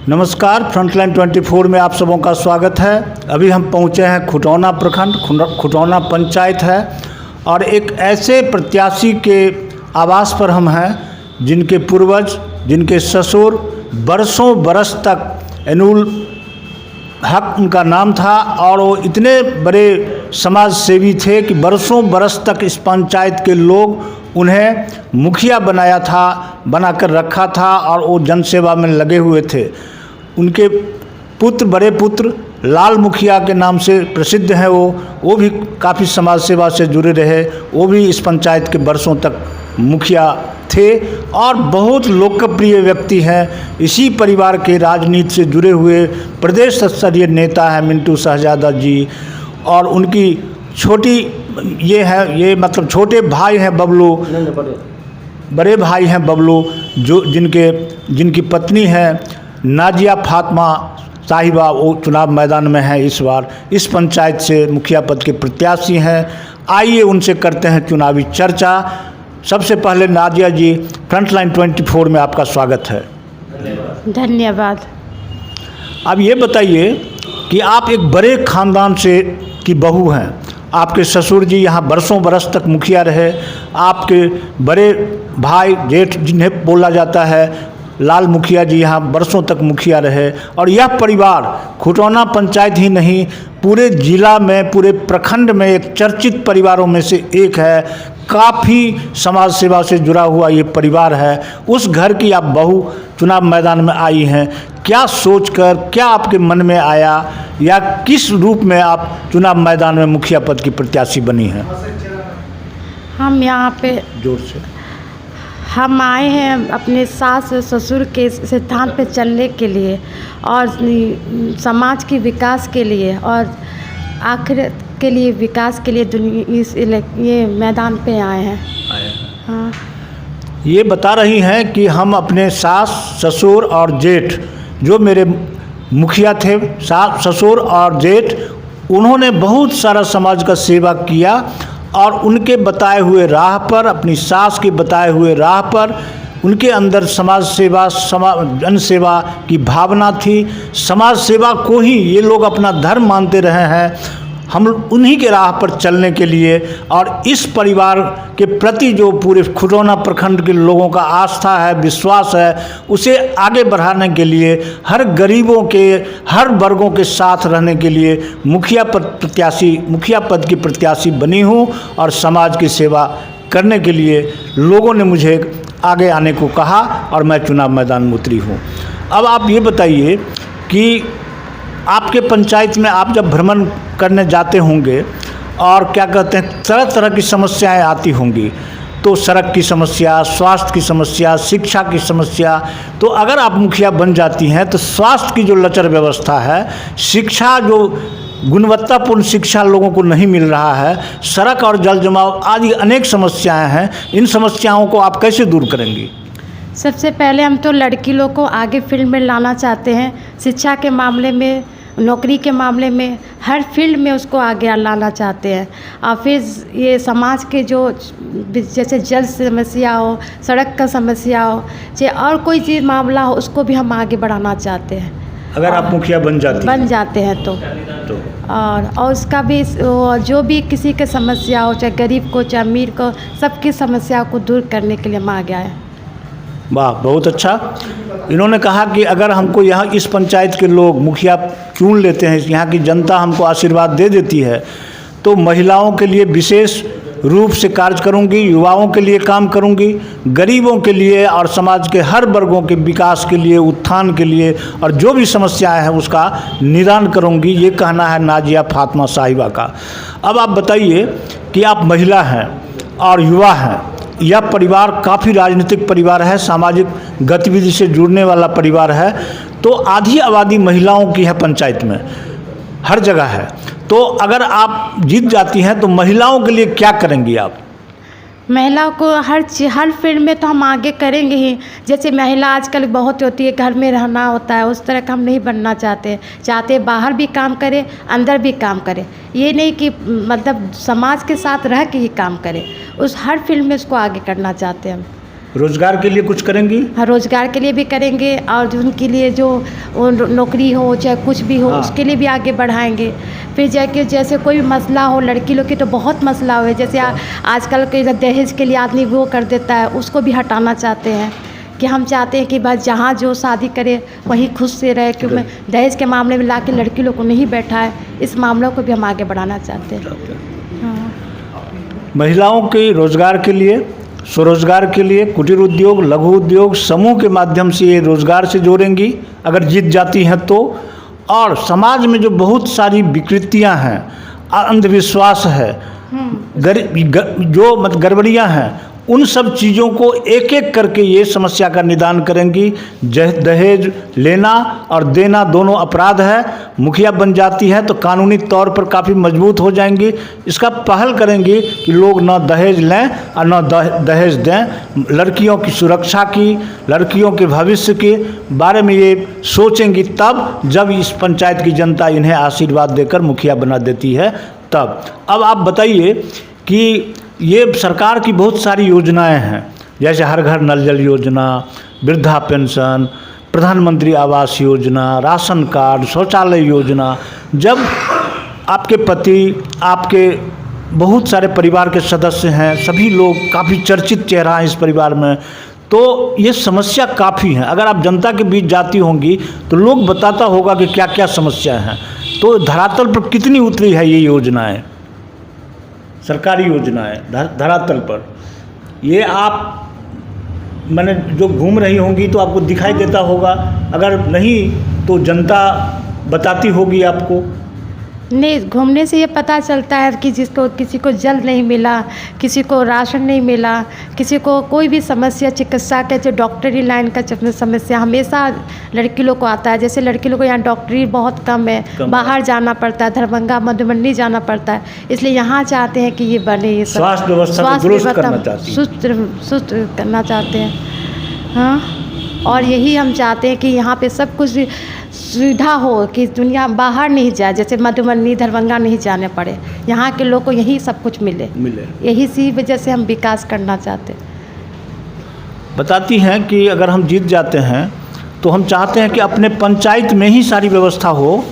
नमस्कार, फ्रंटलाइन 24 में आप सबों का स्वागत है। अभी हम पहुंचे हैं खुटौना प्रखंड, खुटौना पंचायत है और एक ऐसे प्रत्याशी के आवास पर हम हैं जिनके पूर्वज, जिनके ससुर बरसों बरस तक एनुल हक उनका नाम था और वो इतने बड़े समाज सेवी थे कि बरसों बरस तक इस पंचायत के लोग उन्हें मुखिया बनाकर रखा था और वो जनसेवा में लगे हुए थे। उनके पुत्र, बड़े पुत्र लाल मुखिया के नाम से प्रसिद्ध हैं। वो भी काफ़ी समाज सेवा से जुड़े रहे। वो भी इस पंचायत के बरसों तक मुखिया थे और बहुत लोकप्रिय व्यक्ति हैं। इसी परिवार के राजनीति से जुड़े हुए प्रदेश स्तरीय नेता हैं मिंटू शहजादा जी। और उनकी छोटे भाई हैं बबलू, बड़े भाई हैं बबलू, जिनकी पत्नी है नाजिया फातिमा साहिबा। वो चुनाव मैदान में है इस बार, इस पंचायत से मुखिया पद के प्रत्याशी हैं। आइए उनसे करते हैं चुनावी चर्चा। सबसे पहले नाजिया जी, फ्रंटलाइन 24 में आपका स्वागत है। धन्यवाद। अब ये बताइए कि आप एक बड़े खानदान से की बहू हैं। आपके ससुर जी यहाँ बरसों बरस तक मुखिया रहे। आपके बड़े भाई जेठ जिन्हें बोला जाता है लाल मुखिया जी यहाँ बरसों तक मुखिया रहे। और यह परिवार खुटौना पंचायत ही नहीं, पूरे जिला में, पूरे प्रखंड में एक चर्चित परिवारों में से एक है। काफ़ी समाज सेवा से जुड़ा हुआ ये परिवार है। उस घर की आप बहू चुनाव मैदान में आई हैं। क्या सोचकर, क्या आपके मन में आया या किस रूप में आप चुनाव मैदान में मुखिया पद की प्रत्याशी बनी हैं? हम यहाँ पे जोर से। हम आए हैं अपने सास ससुर के सिद्धांत पे चलने के लिए और समाज के विकास के लिए और आखिरत के लिए, विकास के लिए ये मैदान पे आए हैं। हाँ, ये बता रही हैं कि हम अपने सास ससुर और जेठ, जो मेरे मुखिया थे, सास ससुर और जेठ, उन्होंने बहुत सारा समाज का सेवा किया और उनके बताए हुए राह पर, अपनी सास के बताए हुए राह पर उनके अंदर समाज सेवा, जन सेवा की भावना थी। समाज सेवा को ही ये लोग अपना धर्म मानते रहे हैं। हम उन्हीं के राह पर चलने के लिए और इस परिवार के प्रति जो पूरे खुटौना प्रखंड के लोगों का आस्था है, विश्वास है, उसे आगे बढ़ाने के लिए, हर गरीबों के, हर वर्गों के साथ रहने के लिए मुखिया पद की प्रत्याशी बनी हूँ और समाज की सेवा करने के लिए लोगों ने मुझे आगे आने को कहा और मैं चुनाव मैदान में उतरी हूँ। अब आप ये बताइए कि आपके पंचायत में आप जब भ्रमण करने जाते होंगे और क्या कहते हैं, तरह तरह की समस्याएं आती होंगी, तो सड़क की समस्या, स्वास्थ्य की समस्या, शिक्षा की समस्या। तो अगर आप मुखिया बन जाती हैं तो स्वास्थ्य की जो लचर व्यवस्था है, शिक्षा, जो गुणवत्तापूर्ण शिक्षा लोगों को नहीं मिल रहा है, सड़क और जल जमाव आदि अनेक समस्याएं हैं। इन समस्याओं को आप कैसे दूर करेंगी? सबसे पहले हम तो लड़की लोग को आगे फील्ड में लाना चाहते हैं। शिक्षा के मामले में, नौकरी के मामले में, हर फील्ड में उसको आगे लाना चाहते हैं। और फिर ये समाज के जो जैसे जल समस्या हो, सड़क का समस्या हो, चाहे और कोई चीज़ मामला हो, उसको भी हम आगे बढ़ाना चाहते हैं अगर आप मुखिया बन जाते हैं तो। और उसका भी जो भी किसी की समस्या हो, चाहे गरीब को चाहे अमीर को, सबकी समस्या को दूर करने के लिए हम आगे आए। वाह, बहुत अच्छा। इन्होंने कहा कि अगर हमको यहाँ इस पंचायत के लोग मुखिया चुन लेते हैं, यहाँ की जनता हमको आशीर्वाद दे देती है, तो महिलाओं के लिए विशेष रूप से कार्य करूंगी, युवाओं के लिए काम करूंगी, गरीबों के लिए और समाज के हर वर्गों के विकास के लिए, उत्थान के लिए और जो भी समस्याएं हैं उसका निदान करूंगी। ये कहना है नाजिया फातिमा साहिबा का। अब आप बताइए कि आप महिला हैं और युवा हैं। यह परिवार काफ़ी राजनीतिक परिवार है, सामाजिक गतिविधि से जुड़ने वाला परिवार है। तो आधी आबादी महिलाओं की है पंचायत में, हर जगह है। तो अगर आप जीत जाती हैं तो महिलाओं के लिए क्या करेंगी आप? महिलाओं को हर फील्ड में तो हम आगे करेंगे ही। जैसे महिला आजकल बहुत होती है, घर में रहना होता है, उस तरह का हम नहीं बनना चाहते बाहर भी काम करे, अंदर भी काम करे। ये नहीं कि मतलब समाज के साथ रह के ही काम करे, उस हर फील्ड में उसको आगे करना चाहते हैं हम। रोजगार के लिए कुछ करेंगी? हाँ, रोजगार के लिए भी करेंगे और जो उनके लिए जो वो नौकरी हो चाहे कुछ भी हो हाँ। उसके लिए भी आगे बढ़ाएंगे। फिर जाके जैसे कोई भी मसला हो, लड़की लोग की तो बहुत मसला हुए, जैसे आजकल के दहेज के लिए आदमी वो कर देता है, उसको भी हटाना चाहते हैं। कि हम चाहते हैं कि बस जहाँ जो शादी करे वहीं खुश से रहे, कि मैं दहेज के मामले में लाके लड़की लोग को नहीं बैठा है, इस मामलों को भी हम आगे बढ़ाना चाहते हैं। हाँ। महिलाओं के रोजगार के लिए, स्वरोजगार के लिए कुटीर उद्योग, लघु उद्योग समूह के माध्यम से ये रोजगार से जोड़ेंगी अगर जीत जाती हैं तो। और समाज में जो बहुत सारी विकृतियां हैं, अंधविश्वास है, जो गड़बड़ियां हैं, उन सब चीज़ों को एक एक करके ये समस्या का निदान करेंगी। दहेज लेना और देना दोनों अपराध है। मुखिया बन जाती है तो कानूनी तौर पर काफ़ी मजबूत हो जाएंगी। इसका पहल करेंगी कि लोग न दहेज लें और न दहेज दें। लड़कियों की सुरक्षा की, लड़कियों के भविष्य के बारे में ये सोचेंगी तब जब इस पंचायत की जनता इन्हें आशीर्वाद देकर मुखिया बना देती है तब। अब आप बताइए कि ये सरकार की बहुत सारी योजनाएं हैं, जैसे हर घर नल जल योजना, वृद्धा पेंशन, प्रधानमंत्री आवास योजना, राशन कार्ड, शौचालय योजना। जब आपके पति, आपके बहुत सारे परिवार के सदस्य हैं, सभी लोग काफ़ी चर्चित चेहरा है इस परिवार में, तो ये समस्या काफ़ी है। अगर आप जनता के बीच जाती होंगी तो लोग बताता होगा कि क्या क्या समस्या हैं। तो धरातल पर कितनी उतरी है ये योजनाएं, सरकारी योजनाएं धरातल पर? ये आप मैंने जो घूम रही होंगी तो आपको दिखाई देता होगा, अगर नहीं तो जनता बताती होगी आपको। नहीं, घूमने से ये पता चलता है कि किसी को जल नहीं मिला, किसी को राशन नहीं मिला, किसी को कोई भी समस्या, चिकित्सा के जो डॉक्टरी लाइन का समस्या हमेशा लड़की लोग को आता है। जैसे लड़की लोग को यहाँ डॉक्टरी बहुत कम है, बाहर जाना पड़ता है, दरभंगा मधुबनी जाना पड़ता है, इसलिए यहाँ चाहते हैं कि ये बने, ये सब स्वास्थ्य व्यवस्था को दुरुस्त करना चाहती हैं, सुस्त करना चाहते हैं। हाँ, और यही हम चाहते हैं कि यहाँ पे सब कुछ सुविधा हो, कि दुनिया बाहर नहीं जाए, जैसे मधुबनी दरभंगा नहीं जाने पड़े, यहाँ के लोग को यही सब कुछ मिले। यही सी वजह से हम विकास करना चाहते हैं। बताती हैं कि अगर हम जीत जाते हैं तो हम चाहते हैं कि अपने पंचायत में ही सारी व्यवस्था हो,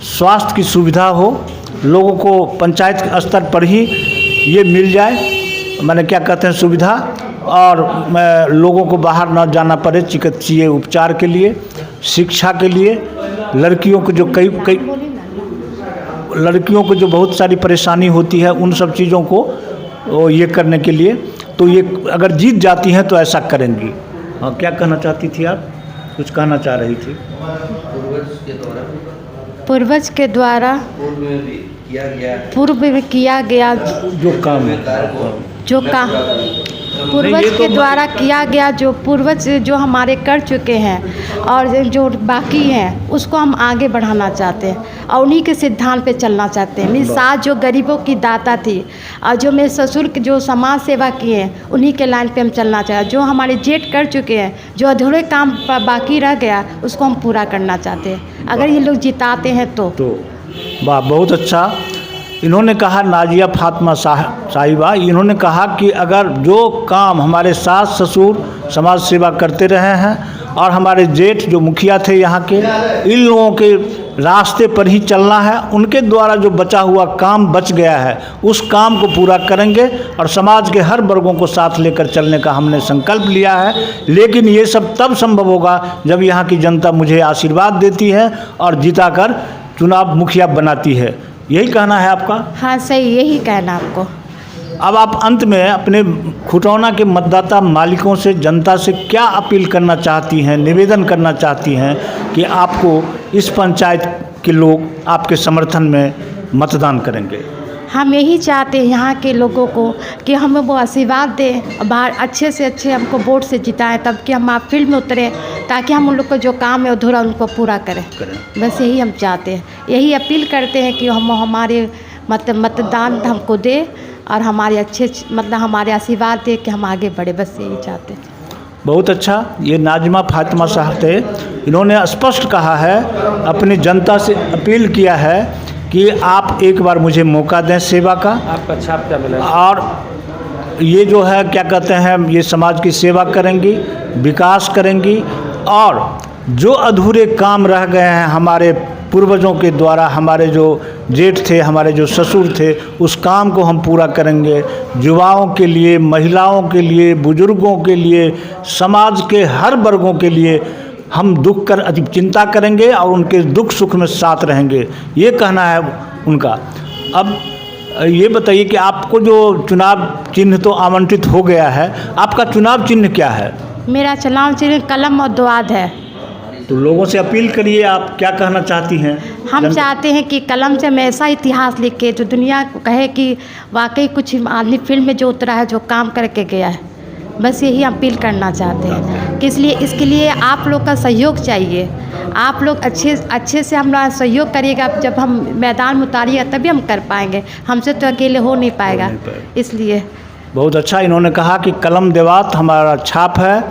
स्वास्थ्य की सुविधा हो, लोगों को पंचायत स्तर पर ही ये मिल जाए, मैंने क्या कहते हैं सुविधा, और लोगों को बाहर न जाना पड़े चिकित्सीय उपचार के लिए, शिक्षा के लिए। लड़कियों को जो कई लड़कियों को जो बहुत सारी परेशानी होती है, उन सब चीज़ों को ये करने के लिए, तो ये अगर जीत जाती हैं तो ऐसा करेंगी। हाँ, क्या कहना चाहती थी आप? कुछ कहना चाह रही थी? पूर्वज के द्वारा पूर्व में किया गया जो काम पूर्वज के द्वारा किया गया, जो पूर्वज जो हमारे कर चुके हैं और जो बाकी हैं उसको हम आगे बढ़ाना चाहते हैं और उन्हीं के सिद्धांत पे चलना चाहते हैं। मेरी सास जो गरीबों की दाता थी और जो मेरे ससुर जो समाज सेवा किए हैं, उन्हीं के लाइन पे हम चलना चाहते हैं। जो हमारे जेठ कर चुके हैं, जो अधूरे काम बाकी रह गया, उसको हम पूरा करना चाहते हैं अगर ये लोग जिताते हैं तो। वाह, बहुत अच्छा। इन्होंने कहा, नाजिया फातिमा साहिबा, इन्होंने कहा कि अगर जो काम हमारे सास ससुर समाज सेवा करते रहे हैं और हमारे जेठ जो मुखिया थे यहाँ के, इन लोगों के रास्ते पर ही चलना है, उनके द्वारा जो बचा हुआ काम बच गया है उस काम को पूरा करेंगे और समाज के हर वर्गों को साथ लेकर चलने का हमने संकल्प लिया है। लेकिन ये सब तब संभव होगा जब यहाँ की जनता मुझे आशीर्वाद देती है और जिताकर चुनाव मुखिया बनाती है। यही कहना है आपका? हाँ सही, यही कहना आपको। अब आप अंत में अपने खुटौना के मतदाता मालिकों से, जनता से क्या अपील करना चाहती हैं, निवेदन करना चाहती हैं कि आपको इस पंचायत के लोग आपके समर्थन में मतदान करेंगे? हम यही चाहते हैं यहाँ के लोगों को कि हमें वो आशीर्वाद दें, बाहर अच्छे से अच्छे हमको वोट से जिताएं, तब कि हम आप फील्ड में उतरें ताकि हम उन लोग को जो काम है अधूरा उनको पूरा करें। बस यही हम चाहते हैं, यही अपील करते हैं कि हम हमारे मतदान हमको दे और हमारे अच्छे हमारे आशीर्वाद दे कि हम आगे बढ़े, बस यही चाहते हैं। बहुत अच्छा। ये नाजिया फातिमा साहब थे, इन्होंने स्पष्ट कहा है, अपनी जनता से अपील किया है कि आप एक बार मुझे मौका दें सेवा का। आपका छाप क्या मिला? और ये जो है क्या कहते हैं, ये समाज की सेवा करेंगी, विकास करेंगी और जो अधूरे काम रह गए हैं हमारे पूर्वजों के द्वारा, हमारे जो जेठ थे, हमारे जो ससुर थे, उस काम को हम पूरा करेंगे। युवाओं के लिए, महिलाओं के लिए, बुजुर्गों के लिए, समाज के हर वर्गों के लिए हम दुख कर अधिक चिंता करेंगे और उनके दुख सुख में साथ रहेंगे, ये कहना है उनका। अब ये बताइए कि आपको जो चुनाव चिन्ह तो आवंटित हो गया है, आपका चुनाव चिन्ह क्या है? मेरा चुनाव चिन्ह कलम और दुआद है। तो लोगों से अपील करिए, आप क्या कहना चाहती हैं? हम चाहते हैं कि कलम से हम ऐसा इतिहास लिखे जो दुनिया को कहे कि वाकई कुछ आदमी फील्ड में जो उतरा है, जो काम करके गया है। बस यही अपील करना चाहते हैं कि इसके लिए आप लोग का सहयोग चाहिए। आप लोग अच्छे से हमारा सहयोग करिएगा। जब हम मैदान में उतारिएगा तभी हम कर पाएंगे, हमसे तो अकेले हो नहीं पाएगा। इसलिए बहुत अच्छा इन्होंने कहा कि कलम देवात हमारा छाप है,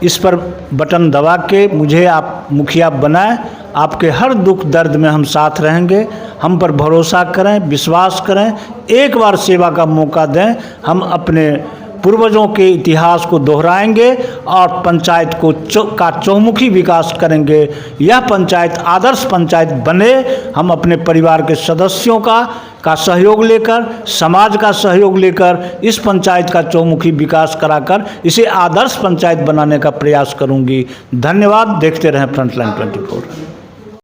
इस पर बटन दबा के मुझे आप मुखिया बनाएं, आपके हर दुख दर्द में हम साथ रहेंगे। हम पर भरोसा करें, विश्वास करें, एक बार सेवा का मौका दें। हम अपने पूर्वजों के इतिहास को दोहराएंगे और पंचायत को का चौमुखी विकास करेंगे। यह पंचायत आदर्श पंचायत बने। हम अपने परिवार के सदस्यों का सहयोग लेकर, समाज का सहयोग लेकर इस पंचायत का चौमुखी विकास कराकर इसे आदर्श पंचायत बनाने का प्रयास करूंगी। धन्यवाद। देखते रहें फ्रंटलाइन 24।